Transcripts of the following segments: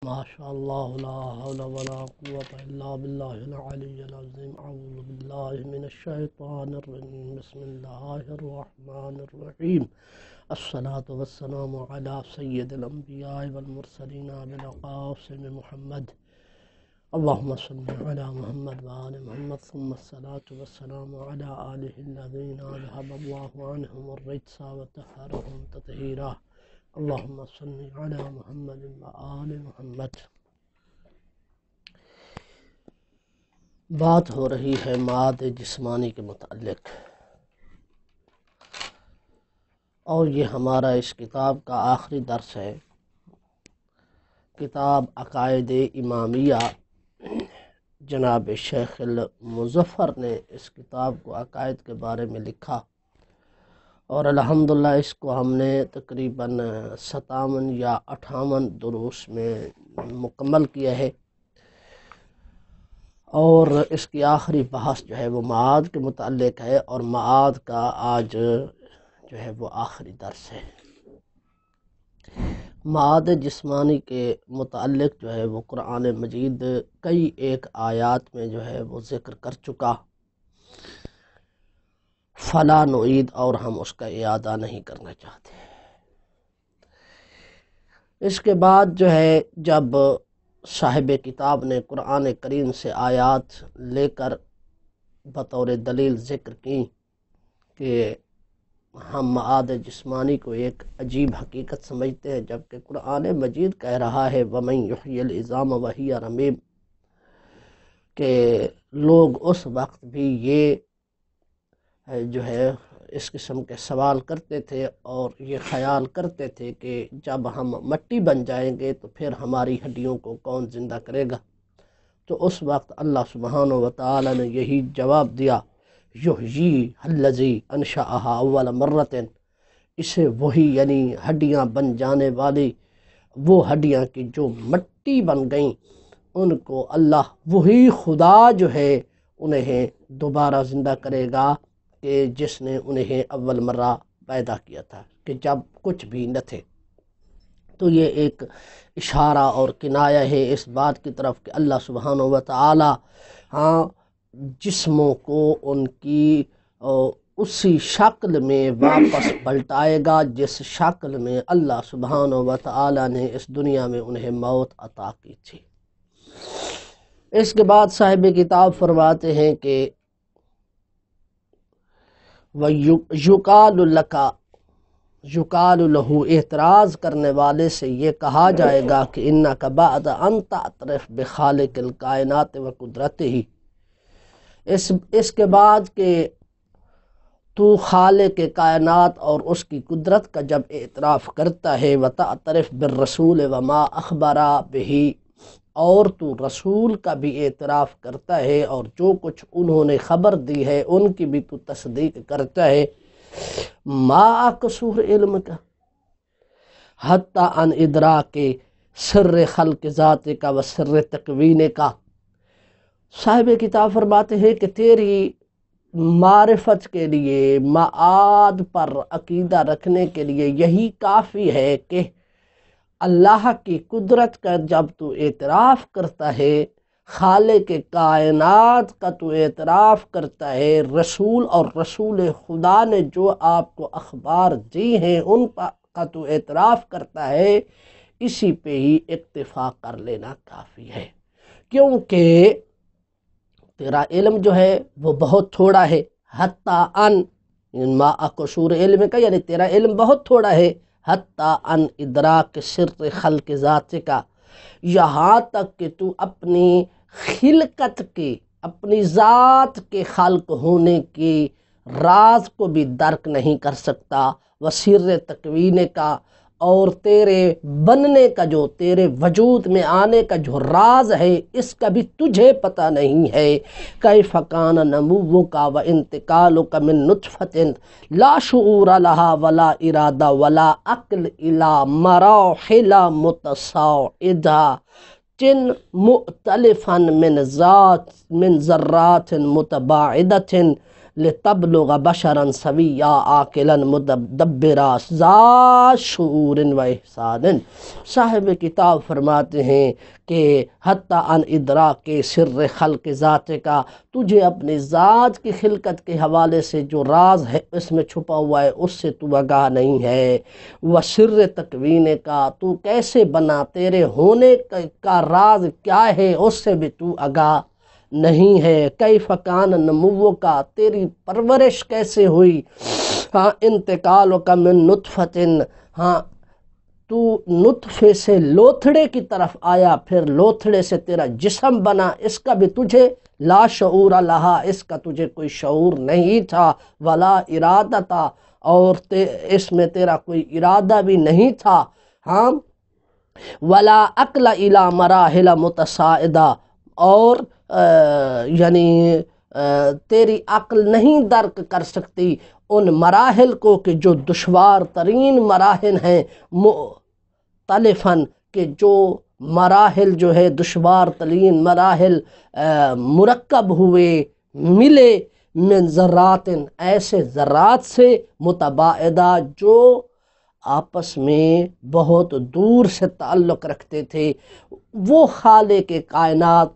ما شاء الله لا حول ولا قوة إلا بالله العلي العظيم. أعوذ بالله من الشيطان الرجيم. بسم الله الرحمن الرحيم. الصلاة والسلام على سيد الأنبياء والمرسلين بالقاسم محمد. اللهم صل على محمد وآل محمد ثم الصلاة والسلام على آله الذين ذهب الله عنهم الرجس وطهرهم تطهيرا. اللهم صل على محمد وآل محمد. بات ہو رہی ہے معاد جسمانی کے متعلق، اور یہ ہمارا اس کتاب کا آخری درس ہے. کتاب عقائد امامیہ، جناب شیخ المظفر نے اس کتاب کو عقائد کے بارے میں لکھا، اور الحمدللہ اس کو ہم نے تقریباً 57 یا 58 دروس میں مکمل کیا ہے، اور اس کی آخری بحث جو ہے وہ معاد کے متعلق ہے، اور معاد کا آج جو ہے وہ آخری درس ہے. معاد جسمانی کے متعلق جو ہے وہ قرآن مجید کئی ایک آیات میں جو ہے وہ ذکر کر چکا، فلا نعید، اور ہم اس کا اعادہ نہیں کرنا چاہتے. اس کے بعد جو ہے جب صاحب کتاب نے قرآن کریم سے آیات لے کر بطور دلیل ذکر کی کہ ہم معاد جسمانی کو ایک عجیب حقیقت سمجھتے ہیں، جبکہ قرآن مجید کہہ رہا ہے وَمَن يُحْيِي الْعِظَامَ وَهِيَ رَمِيمٌ، کہ لوگ اس وقت بھی یہ جو ہے اس قسم کے سوال کرتے تھے اور یہ خیال کرتے تھے کہ جب ہم مٹی بن جائیں گے تو پھر ہماری ہڈیوں کو کون زندہ کرے گا. تو اس وقت اللہ سبحانہ و تعالی نے یہی جواب دیا، یحیی الذی انشأہا اول مرۃ، اسے وہی یعنی ہڈیاں بن جانے والی وہ ہڈیاں کی جو مٹی بن گئیں، ان کو اللہ وہی خدا جو ہے انہیں دوبارہ زندہ کرے گا کہ جس نے انہیں اول مرہ پیدا کیا تھا، کہ جب کچھ بھی نہ تھے. تو یہ ایک اشارہ اور کنایہ ہے اس بات کی طرف کہ اللہ سبحانہ و تعالی جسموں کو ان کی اسی شکل میں واپس پلٹائے گا جس شکل میں اللہ سبحانہ و تعالی نے اس دنیا میں انہیں موت عطا کی تھی. اس کے بعد صاحب کتاب فرماتے ہیں کہ وَيُقَالُ لَكَ، یقال لہو، اعتراض کرنے والے سے یہ کہا جائے گا کہ اِنَّكَ بَعْدَ أَن تَعْتَرِفْ بِخَالِقِ الْكَائِنَاتِ وَقُدْرَتِهِ، اس کے بعد کہ تو خالق کائنات اور اس کی قدرت کا جب اعتراف کرتا ہے، وَتَعْتَرِفْ بِالرَّسُولِ وَمَا أَخْبَرَ بِهِ، اور تو رسول کا بھی اعتراف کرتا ہے اور جو کچھ انہوں نے خبر دی ہے ان کی بھی تو تصدیق کرتا ہے. ما قصور علم کا حتی ان ادراک سر خلق ذات کا و سر تکوین کا. صاحب کتاب فرماتے ہیں کہ تیری معرفت کے لیے، معاد پر عقیدہ رکھنے کے لیے یہی کافی ہے کہ اللہ کی قدرت کا جب تو اعتراف کرتا ہے، خالق کائنات کا تو اعتراف کرتا ہے، رسول اور رسول خدا نے جو آپ کو اخبار دی ہیں ان کا تو اعتراف کرتا ہے، اسی پہ ہی اکتفا کر لینا کافی ہے. کیونکہ تیرا علم جو ہے وہ بہت تھوڑا ہے، حتیٰ ان ما قصور علم کا یعنی تیرا علم بہت تھوڑا ہے، حتیٰ ان ادراک سر خلق ذات کا، یہاں تک کہ تو اپنی خلقت کے، اپنی ذات کے خلق ہونے کی راز کو بھی درک نہیں کر سکتا، وسر تکوین کا، اور تیرے بننے کا جو، تیرے وجود میں آنے کا جو راز ہے اس کا بھی تجھے پتہ نہیں ہے. کیف کان نموک و انتقالک من نطفۃ لا شعور لها ولا ارادہ ولا عقل الی مراحل متصاعدہ مؤتلفا من ذرات متباعدۃ لتبلغ بشرا سویا عاقلا مدبرا ذا شعور و احسان۔ صاحب کتاب فرماتے ہیں کہ حتیٰ ان ادراک سر خلق ذات کا، تجھے اپنی ذات کی خلقت کے حوالے سے جو راز ہے اس میں چھپا ہوا ہے اس سے تو آگاہ نہیں ہے۔ وہ سر تکوین کا، تو کیسے بنا، تیرے ہونے کا راز کیا ہے اس سے بھی تو آگاہ نہیں ہے۔ کیف کان نمو کا، تیری پرورش کیسے ہوئی، ہاں انتقال کا من نطفت، ہاں تو نطفے سے لوتھڑے کی طرف آیا، پھر لوتھڑے سے تیرا جسم بنا، اس کا بھی تجھے لا شعور لہا، اس کا تجھے کوئی شعور نہیں تھا، ولا ارادہ تھا، اور اس میں تیرا کوئی ارادہ بھی نہیں تھا، ہاں ولا عقل الی مراحل متصاعدہ، اور یعنی تیری عقل نہیں درک کر سکتی ان مراحل کو کہ جو دشوار ترین مراحل ہیں، مختلفاً کہ جو مراحل جو ہے دشوار ترین مراحل مرکب ہوئے ملے، من ذرات، ایسے ذرات سے، متباعدہ جو آپس میں بہت دور سے تعلق رکھتے تھے۔ وہ خالق کائنات،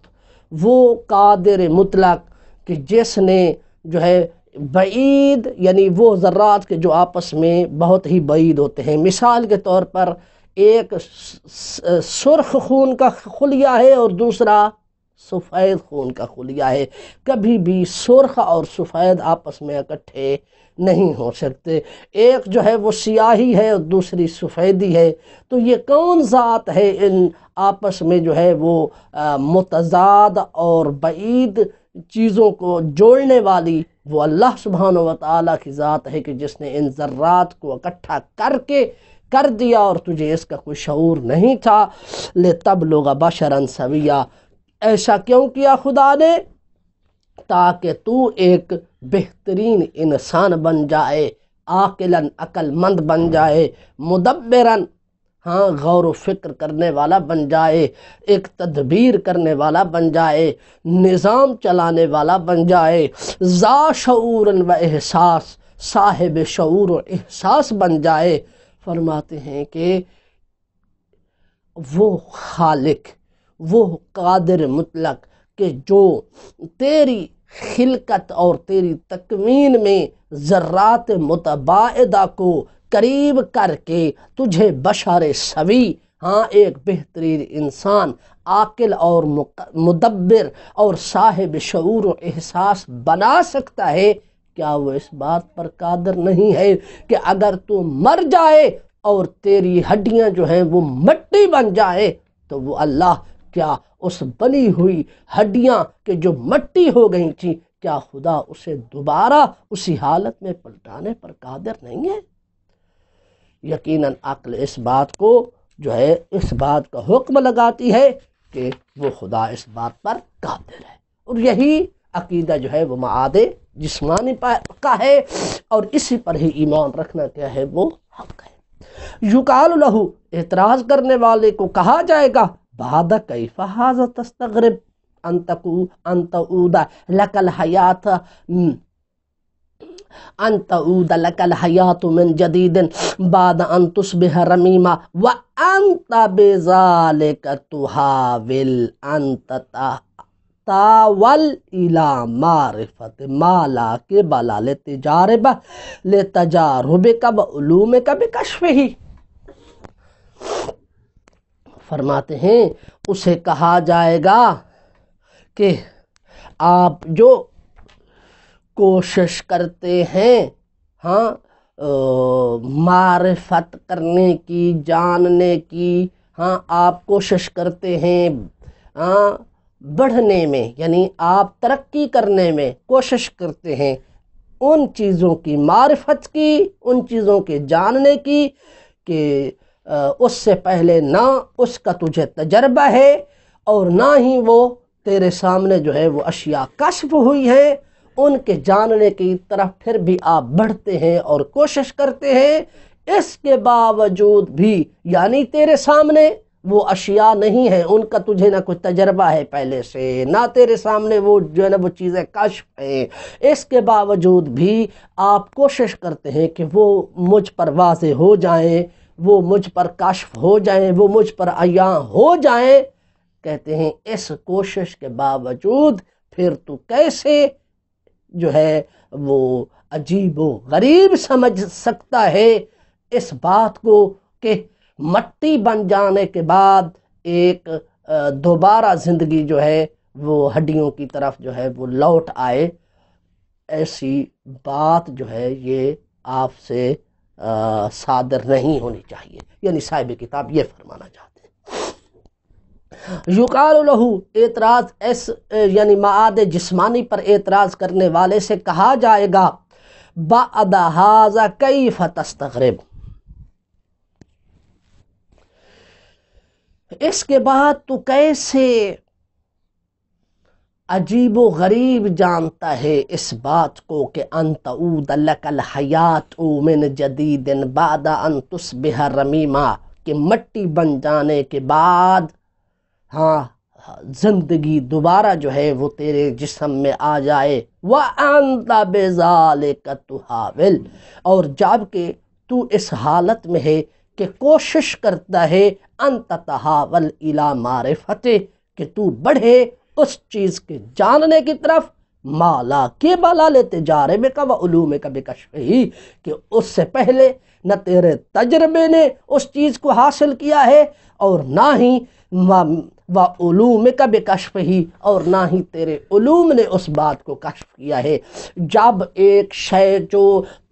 وہ قادر مطلق کہ جس نے جو ہے بعید، یعنی وہ ذرات کے جو آپس میں بہت ہی بعید ہوتے ہیں، مثال کے طور پر ایک سرخ خون کا خلیہ ہے اور دوسرا سفید خون کا خلیہ ہے، کبھی بھی سرخ اور سفید آپس میں اکٹھے نہیں ہو سکتے، ایک جو ہے وہ سیاہی ہے اور دوسری سفیدی ہے، تو یہ کون ذات ہے ان آپس میں جو ہے وہ متضاد اور بعید چیزوں کو جوڑنے والی؟ وہ اللہ سبحانہ و تعالیٰ کی ذات ہے کہ جس نے ان ذرات کو اکٹھا کر دیا اور تجھے اس کا کوئی شعور نہیں تھا۔ لتبلغ بشرا سویا، ایسا کیوں کیا خدا نے؟ تاکہ تو ایک بہترین انسان بن جائے، عاقلاً عقل مند بن جائے، مدبراً ہاں غور و فکر کرنے والا بن جائے، ایک تدبیر کرنے والا بن جائے، نظام چلانے والا بن جائے، ذا شعور و احساس، صاحب شعور و احساس بن جائے۔ فرماتے ہیں کہ وہ خالق، وہ قادر مطلق کہ جو تیری خلقت اور تیری تکوین میں ذرات متباعدہ کو قریب کر کے تجھے بشر سوی، ہاں ایک بہترین انسان، عاقل اور مدبر اور صاحب شعور و احساس بنا سکتا ہے، کیا وہ اس بات پر قادر نہیں ہے کہ اگر تو مر جائے اور تیری ہڈیاں جو ہیں وہ مٹی بن جائے تو وہ اللہ کیا اس بنی ہوئی ہڈیاں کہ جو مٹی ہو گئی تھیں، کیا خدا اسے دوبارہ اسی حالت میں پلٹانے پر قادر نہیں ہے؟ یقیناً عقل اس بات کو جو ہے اس بات کا حکم لگاتی ہے کہ وہ خدا اس بات پر قادر ہے، اور یہی عقیدہ جو ہے وہ معاد جسمانی کا ہے، اور اسی پر ہی ایمان رکھنا کیا ہے، وہ حق ہے۔ یقال لہو، اعتراض کرنے والے کو کہا جائے گا، بعد کیف ھذا تستغرب ان تعود لک الحیات من جدید بعد ان تصبح رمیما وانت بذلک تحاول ان تتاول الى معرفت ما لا قبل لتجاربک بعلومک بکشفہ۔ فرماتے ہیں اسے کہا جائے گا کہ آپ جو کوشش کرتے ہیں ہاں معرفت کرنے کی، جاننے کی، ہاں آپ کوشش کرتے ہیں ہاں بڑھنے میں، یعنی آپ ترقی کرنے میں کوشش کرتے ہیں ان چیزوں کی معرفت کی، ان چیزوں کے جاننے کی کہ اس سے پہلے نہ اس کا تجھے تجربہ ہے اور نہ ہی وہ تیرے سامنے جو ہے وہ اشیاء کشف ہوئی ہیں، ان کے جاننے کی طرف پھر بھی آپ بڑھتے ہیں اور کوشش کرتے ہیں، اس کے باوجود بھی یعنی تیرے سامنے وہ اشیاء نہیں ہیں، ان کا تجھے نہ کوئی تجربہ ہے پہلے سے، نہ تیرے سامنے وہ جو ہے نا وہ چیزیں کشف ہیں، اس کے باوجود بھی آپ کوشش کرتے ہیں کہ وہ مجھ پر واضح ہو جائیں، وہ مجھ پر کشف ہو جائیں، وہ مجھ پر عیاں ہو جائیں۔ کہتے ہیں اس کوشش کے باوجود پھر تو کیسے جو ہے وہ عجیب و غریب سمجھ سکتا ہے اس بات کو کہ مٹی بن جانے کے بعد ایک دوبارہ زندگی جو ہے وہ ہڈیوں کی طرف جو ہے وہ لوٹ آئے۔ ایسی بات جو ہے یہ آپ سے صادر نہیں ہونی چاہیے، یعنی صاحب کتاب یہ فرمانا چاہتے ہیں۔ یقال لہو، اعتراض اس یعنی معاد جسمانی پر اعتراض کرنے والے سے کہا جائے گا بعد ھذا کیف تستغرب، اس کے بعد تو کیسے عجیب و غریب جانتا ہے اس بات کو کہ ان تعود لک الحیات من جدید بعد ان تصبح رمیما، کہ مٹی بن جانے کے بعد زندگی دوبارہ جو ہے وہ تیرے جسم میں آ جائے۔ وَأَنْتَ بِذَلِكَ تُحَاوِلُ، اور جب کہ تو اس حالت میں ہے کہ کوشش کرتا ہے ان تتحاول الی معرفت، کہ تو بڑھے اس چیز کے جاننے کی طرف، مالا کے بالا لیتے جاربے کا و علوم کا بکشف ہی، کہ اس سے پہلے نہ تیرے تجربے نے اس چیز کو حاصل کیا ہے اور نہ ہی و علوم کا بکشف ہی، اور نہ ہی تیرے علوم نے اس بات کو کشف کیا ہے۔ جب ایک شے جو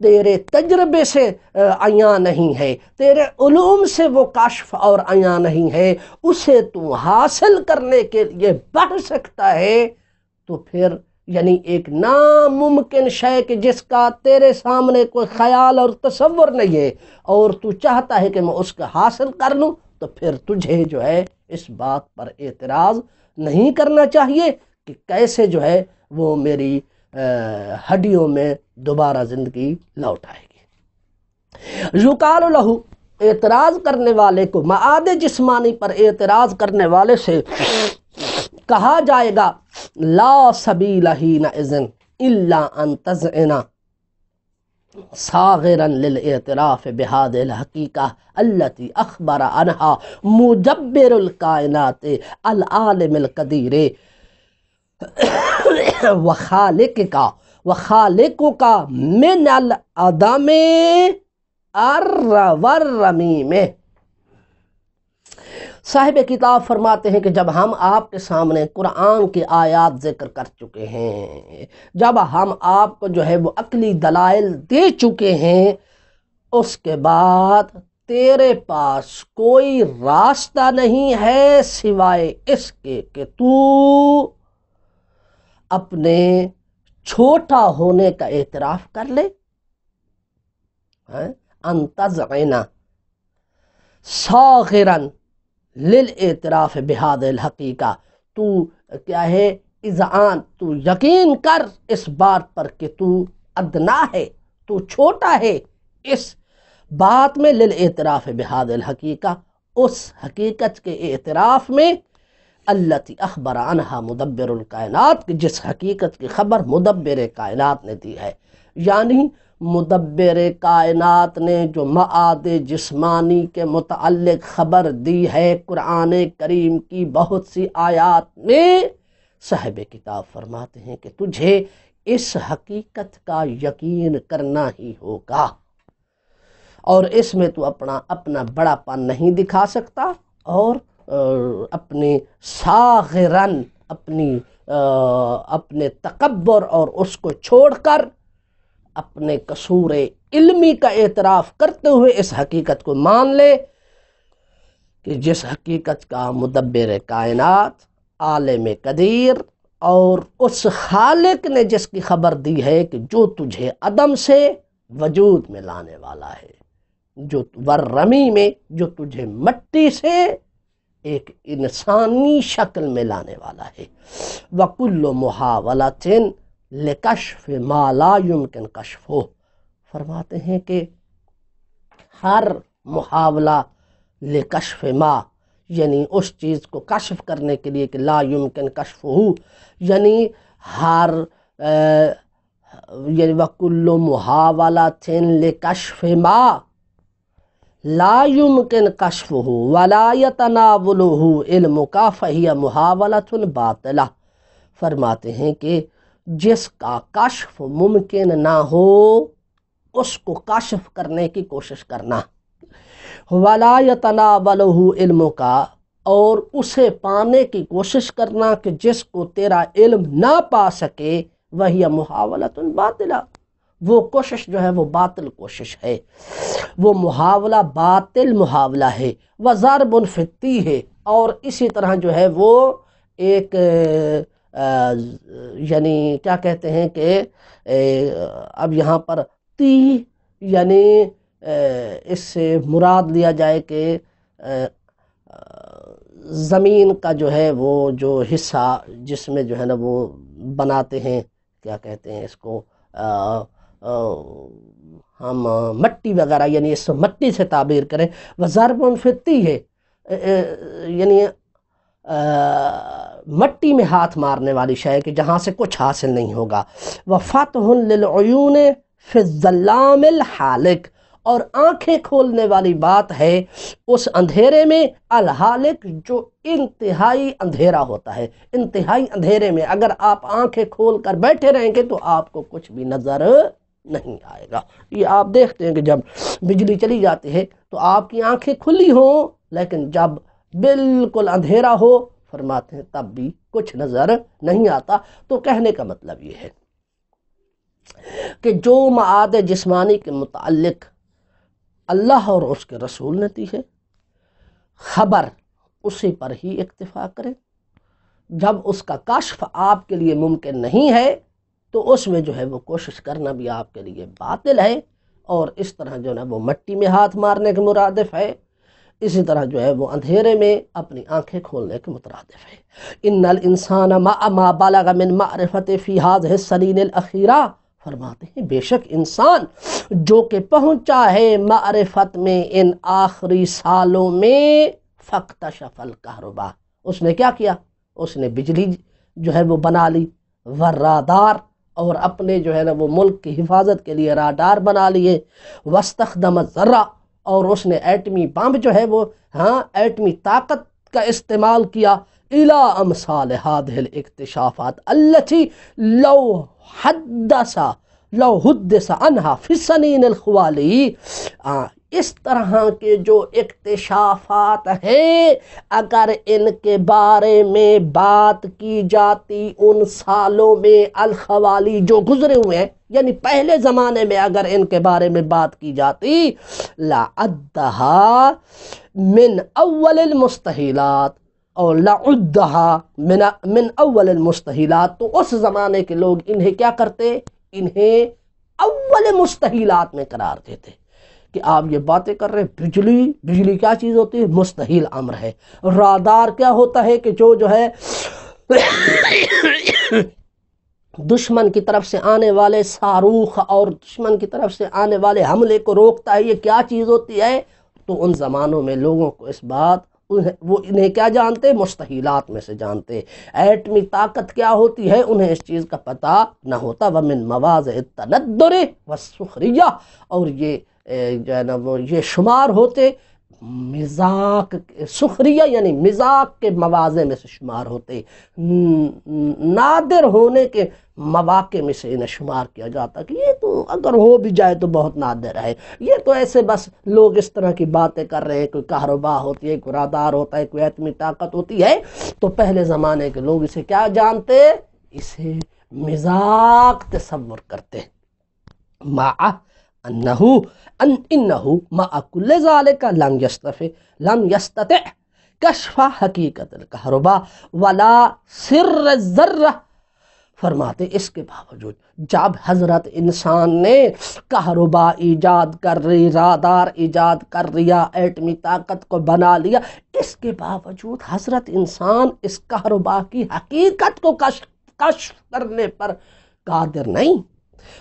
تیرے تجربے سے عیاں نہیں ہے، تیرے علوم سے وہ کشف اور عیاں نہیں ہے، اسے تو حاصل کرنے کے لیے بڑھ سکتا ہے، تو پھر یعنی ایک ناممکن شے کہ جس کا تیرے سامنے کوئی خیال اور تصور نہیں ہے اور تو چاہتا ہے کہ میں اس کا حاصل کر لوں، تو پھر تجھے جو ہے اس بات پر اعتراض نہیں کرنا چاہیے کہ کیسے جو ہے وہ میری ہڈیوں میں دوبارہ زندگی لوٹ آئے گی۔ یقال لہو، اعتراض کرنے والے کو، معاد جسمانی پر اعتراض کرنے والے سے کہا جائے گا لا سبیل حینئذ الا ان تذعن صاغرا للاعتراف بهذه الحقیقہ التي اخبر عنها مدبر الکائنات العالم القدیر وخالقک من العدم والرمیم۔ صاحب کتاب فرماتے ہیں کہ جب ہم آپ کے سامنے قرآن کی آیات ذکر کر چکے ہیں، جب ہم آپ کو جو ہے وہ عقلی دلائل دے چکے ہیں، اس کے بعد تیرے پاس کوئی راستہ نہیں ہے سوائے اس کے کہ تو اپنے چھوٹا ہونے کا اعتراف کر لے، ان تذعن صاغرا للاعتراف بہذہ الحقیقہ، تو کیا ہے اذعان، تو یقین کر اس بات پر کہ تو ادنا ہے، تو چھوٹا ہے اس بات میں، للاعتراف بہذہ الحقیقہ، اس حقیقت کے اعتراف میں، التی اخبر عنہا مدبر الکائنات، کہ جس حقیقت کی خبر مدبر کائنات نے دی ہے، یعنی مدبر کائنات نے جو معاد جسمانی کے متعلق خبر دی ہے قرآن کریم کی بہت سی آیات میں، صاحب کتاب فرماتے ہیں کہ تجھے اس حقیقت کا یقین کرنا ہی ہوگا، اور اس میں تو اپنا بڑا پن نہیں دکھا سکتا، اور اپنی صاغرن اپنے تکبر اور اس کو چھوڑ کر اپنے قصور علمی کا اعتراف کرتے ہوئے اس حقیقت کو مان لے کہ جس حقیقت کا مدبر کائنات، عالم قدیر اور اس خالق نے جس کی خبر دی ہے کہ جو تجھے عدم سے وجود میں لانے والا ہے، جو ورمی میں، جو تجھے مٹی سے ایک انسانی شکل میں لانے والا ہے۔ وَكُلُّ مُحَاوَلَةٍ لِكَشْفِ مَا لَا يُمْكِنْ كَشْفُهُ، فرماتے ہیں کہ ہر محاولہ لکشف ما، یعنی اس چیز کو کشف کرنے کے لیے کہ لا یمکن کشفہ، یعنی ہر یعنی وکل محاولۃ لکشف ما لا یمکن کشفہ ولا یتناولہ علمک فہی محاولۃ باطلہ۔ فرماتے ہیں کہ جس کا کشف ممکن نہ ہو اس کو کشف کرنے کی کوشش کرنا، ولا یتناولہ علمک، اور اسے پانے کی کوشش کرنا کہ جس کو تیرا علم نہ پا سکے، وہی محاولۃ باطلہ، وہ کوشش جو ہے وہ باطل کوشش ہے، وہ محاولہ باطل محاولہ ہے، وضرب فی التیہ ہے، اور اسی طرح جو ہے وہ ایک یعنی کیا کہتے ہیں کہ اب یہاں پر تی یعنی اس سے مراد لیا جائے کہ زمین کا جو ہے وہ جو حصہ جس میں جو ہے نا وہ بناتے ہیں، کیا کہتے ہیں اس کو، ہم مٹی وغیرہ، یعنی اس مٹی سے تعبیر کریں، وضرب فی التیہ ہے، یعنی مٹی میں ہاتھ مارنے والی شے کہ جہاں سے کچھ حاصل نہیں ہوگا، وفتح للعیون فی الظلام الحالک، اور آنکھیں کھولنے والی بات ہے اس اندھیرے میں، الحالک جو انتہائی اندھیرا ہوتا ہے، انتہائی اندھیرے میں اگر آپ آنکھیں کھول کر بیٹھے رہیں گے تو آپ کو کچھ بھی نظر نہیں آئے گا۔ یہ آپ دیکھتے ہیں کہ جب بجلی چلی جاتی ہے تو آپ کی آنکھیں کھلی ہوں، لیکن جب بالکل اندھیرا ہو فرماتے ہیں تب بھی کچھ نظر نہیں آتا۔ تو کہنے کا مطلب یہ ہے کہ جو معاد جسمانی کے متعلق اللہ اور اس کے رسول نے دی ہے خبر، اسی پر ہی اکتفا کریں۔ جب اس کا کشف آپ کے لیے ممکن نہیں ہے تو اس میں جو ہے وہ کوشش کرنا بھی آپ کے لیے باطل ہے، اور اس طرح جو ہے وہ مٹی میں ہاتھ مارنے کے مرادف ہے، اسی طرح جو ہے وہ اندھیرے میں اپنی آنکھیں کھولنے کے مترادف ہے۔ ان الانسان مع ما بلغ من معرفت فی هذه السنین الاخیرہ، فرماتے ہیں بے شک انسان جو کہ پہنچا ہے معرفت میں ان آخری سالوں میں، فاکتشف الکہرباء، اس نے کیا کیا، اس نے بجلی جو ہے وہ بنا لی، والرادار، اور اپنے جو ہے نا وہ ملک کی حفاظت کے لیے رادار بنا لیے، واستخدم الذرہ، اور اس نے ایٹمی بم جو ہے وہ ایٹمی طاقت کا استعمال کیا، الی امثال هذه الاکتشافات التي لو حدث عنها فی السنین الخوالی، اس طرح کے جو اکتشافات ہیں اگر ان کے بارے میں بات کی جاتی ان سالوں میں الخوالی جو گزرے ہوئے ہیں، یعنی پہلے زمانے میں اگر ان کے بارے میں بات کی جاتی، لعدھا من اول المستحیلات، اور لعدھا من اول المستحیلات، تو اس زمانے کے لوگ انہیں کیا کرتے، انہیں اول مستحیلات میں قرار دیتے کہ آپ یہ باتیں کر رہے ہیں، بجلی کیا چیز ہوتی ہے، مستحیل امر ہے، رادار کیا ہوتا ہے کہ جو ہے دشمن کی طرف سے آنے والے صاروخ اور دشمن کی طرف سے آنے والے حملے کو روکتا ہے، یہ کیا چیز ہوتی ہے۔ تو ان زمانوں میں لوگوں کو اس بات، وہ انہیں کیا جانتے، مستحیلات میں سے جانتے۔ ایٹمی طاقت کیا ہوتی ہے انہیں اس چیز کا پتہ نہ ہوتا۔ ومن مواضع التندر والسخریہ، اور یہ جو ہے نا وہ یہ شمار ہوتے مذاق، سخریہ یعنی مذاق کے مواضع میں سے شمار ہوتے، نادر ہونے کے مواقع میں سے انہیں شمار کیا جاتا کہ یہ تو اگر ہو بھی جائے تو بہت نادر ہے، یہ تو ایسے بس لوگ اس طرح کی باتیں کر رہے ہیں، کوئی کہربا ہوتی ہے، کوئی رادار ہوتا ہے، کوئی ایٹمی طاقت ہوتی ہے۔ تو پہلے زمانے کے لوگ اسے کیا جانتے، اسے مذاق تصور کرتے، مع انہو مع کل ذالک لم یستطع کشف حقیقت الکہرباء ولا سر الذرہ، فرماتے اس کے باوجود جب حضرت انسان نے کہربا ایجاد کر رہی، رادار ایجاد کر لیا، ایٹمی طاقت کو بنا لیا، اس کے باوجود حضرت انسان اس کہربا کی حقیقت کو کشف کرنے پر قادر نہیں،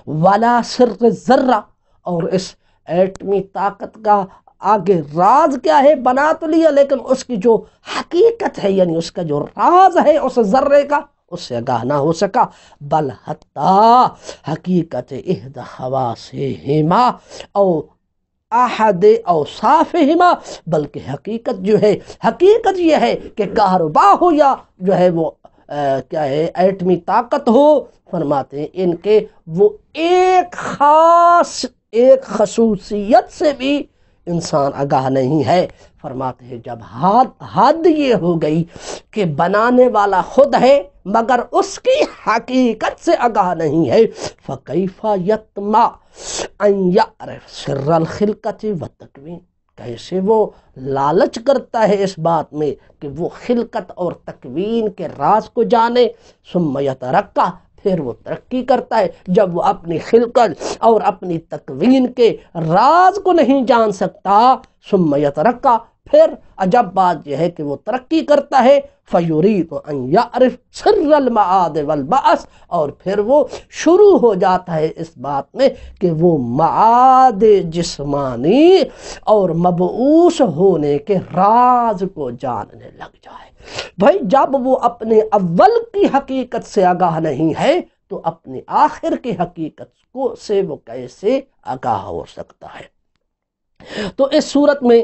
ولا سر الذرہ، اور اس ایٹمی طاقت کا آگے راز کیا ہے بنا تو لیا، لیکن اس کی جو حقیقت ہے یعنی اس کا جو راز ہے اس ذرے کا اس سے آگاہ نہ ہو سکا۔ بل حتیٰ حقیقت احد حواسہما او احد اوصافہما، بلکہ حقیقت جو ہے، حقیقت یہ ہے کہ کہربا ہو یا جو ہے وہ کیا ہے ایٹمی طاقت ہو، فرماتے ہیں ان کے وہ ایک خصوصیت سے بھی انسان آگاہ نہیں ہے۔ فرماتے ہیں جب حد یہ ہو گئی کہ بنانے والا خود ہے مگر اس کی حقیقت سے آگاہ نہیں ہے، فَكَيْفَ يَطْمَعُ أَن يَعْرِفَ سِرَّ الْخِلْقَةِ وَالتَّكْوِينِ، کیسے وہ لالچ کرتا ہے اس بات میں کہ وہ خلقت اور تکوین کے راز کو جانے، ثم يترقى، پھر وہ ترقی کرتا ہے جب وہ اپنی خلقت اور اپنی تکوین کے راز کو نہیں جان سکتا، ثم يترقى، پھر عجب بات یہ ہے کہ وہ ترقی کرتا ہے، فَيُرِيدُ أَن يَعْرِفَ سِرَّ الْمَعَادِ وَالْبَعْثِ، اور پھر وہ شروع ہو جاتا ہے اس بات میں کہ وہ معاد جسمانی اور مبعوث ہونے کے راز کو جاننے لگ جائے۔ بھائی جب وہ اپنے اول کی حقیقت سے آگاہ نہیں ہے تو اپنے آخر کی حقیقت کو سے وہ کیسے آگاہ ہو سکتا ہے؟ تو اس صورت میں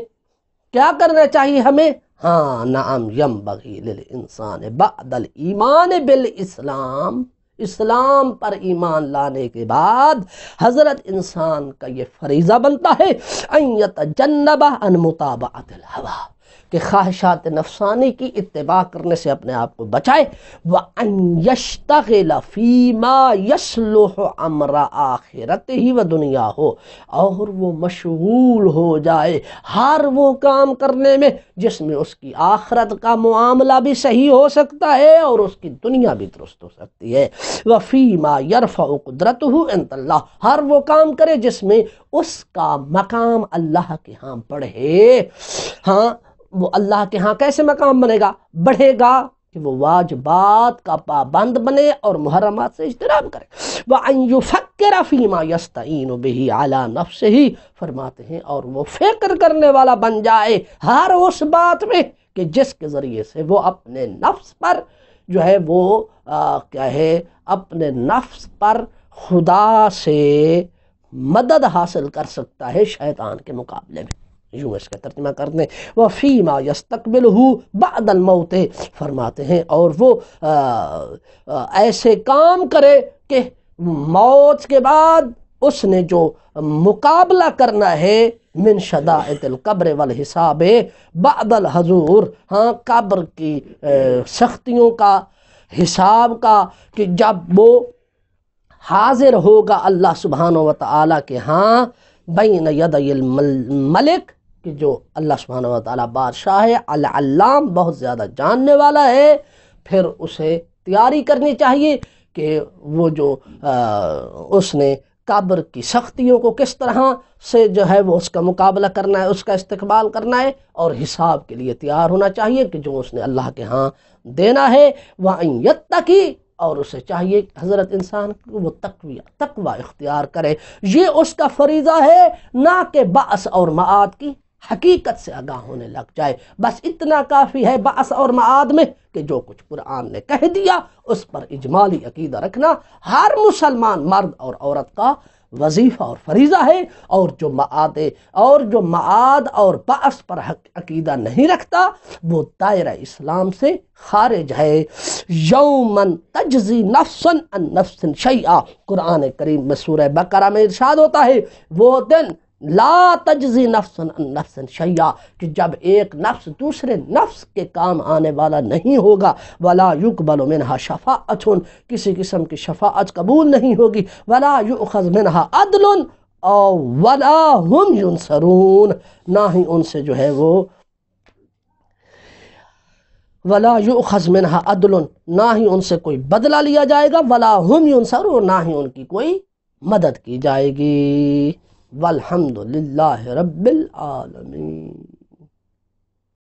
کیا کرنا چاہیے ہمیں؟ ہاں نعم، ینبغی للانسان بعد الایمان بالاسلام، اسلام پر ایمان لانے کے بعد حضرت انسان کا یہ فریضہ بنتا ہے ان یتجنب عن متابعۃ الہویٰ، کہ خواہشات نفسانی کی اتباع کرنے سے اپنے آپ کو بچائے، وَأَن يَشْتَغِلَ فِي مَا يَصْلُحُ أَمْرَ آخِرَتِهِ وَدُنْيَاهُ، اور وہ مشغول ہو جائے ہر وہ کام کرنے میں جس میں اس کی آخرت کا معاملہ بھی صحیح ہو سکتا ہے اور اس کی دنیا بھی درست ہو سکتی ہے، وَفِي مَا يَرْفَعُ قُدْرَتُهُ عِندَ اللَّهِ، ہر وہ کام کرے جس میں اس کا مقام اللہ کے ہاں بڑھے۔ ہاں وہ اللہ کے ہاں کیسے مقام بنے گا؟ بڑھے گا کہ وہ واجبات کا پابند بنے اور محرمات سے اجتناب کرے۔ وَأَن يُفَكِّرَ فِي مَا يَسْتَعِينُ بِهِ عَلَى نَفْسِهِ، فرماتے ہیں اور وہ فکر کرنے والا بن جائے ہر اس بات میں کہ جس کے ذریعے سے وہ اپنے نفس پر جو ہے وہ کیا ہے اپنے نفس پر خدا سے مدد حاصل کر سکتا ہے شیطان کے مقابلے میں۔ یوں اس کا ترجمہ کر دیں، وَفِي مَا يَسْتَقْبِلُهُ بَعْدَ الْمَوْتِ، فرماتے ہیں اور وہ ایسے کام کرے کہ موت کے بعد اس نے جو مقابلہ کرنا ہے من شدائد القبر والحساب بعد الحضور، ہاں قبر کی سختیوں کا، حساب کا، کہ جب وہ حاضر ہوگا اللہ سبحانہ و تعالیٰ کے ہاں بین یدی الملک، کہ جو اللہ سبحانہ و تعالیٰ بادشاہ ہے، العلام بہت زیادہ جاننے والا ہے، پھر اسے تیاری کرنی چاہیے کہ وہ جو اس نے قبر کی سختیوں کو کس طرح سے جو ہے وہ اس کا مقابلہ کرنا ہے، اس کا استقبال کرنا ہے، اور حساب کے لیے تیار ہونا چاہیے کہ جو اس نے اللہ کے ہاں دینا ہے، وَأَن يَتَّقِي، اور اسے چاہیے کہ حضرت انسان کو وہ تقوی اختیار کرے۔ یہ اس کا فریضہ ہے، نہ کہ بعث اور معاد کی حقیقت سے آگاہ ہونے لگ جائے۔ بس اتنا کافی ہے بعث اور معاد میں کہ جو کچھ قرآن نے کہہ دیا اس پر اجمالی عقیدہ رکھنا ہر مسلمان مرد اور عورت کا وظیفہ اور فریضہ ہے، اور جو معاد اور بعث پر عقیدہ نہیں رکھتا وہ دائرہ اسلام سے خارج ہے۔ یومن تجزی نفسا عن نفس شیئا، قرآن کریم میں سورہ بقرہ میں ارشاد ہوتا ہے وہ دن لا تجزی نفس عن نفس شیئا، کہ جب ایک نفس دوسرے نفس کے کام آنے والا نہیں ہوگا، ولا یقبل منہا شفاعۃ، کسی قسم کی شفاعت قبول نہیں ہوگی، ولا یؤخذ منہا عدل ولا ہم ینصرون، نہ ہی ان سے جو ہے وہ ولا یؤخذ منہا عدل، نہ ہی ان سے کوئی بدلہ لیا جائے گا، ولا ہم ینصرون، نہ ہی ان کی کوئی مدد کی جائے گی۔ والحمد للہ رب العالمین۔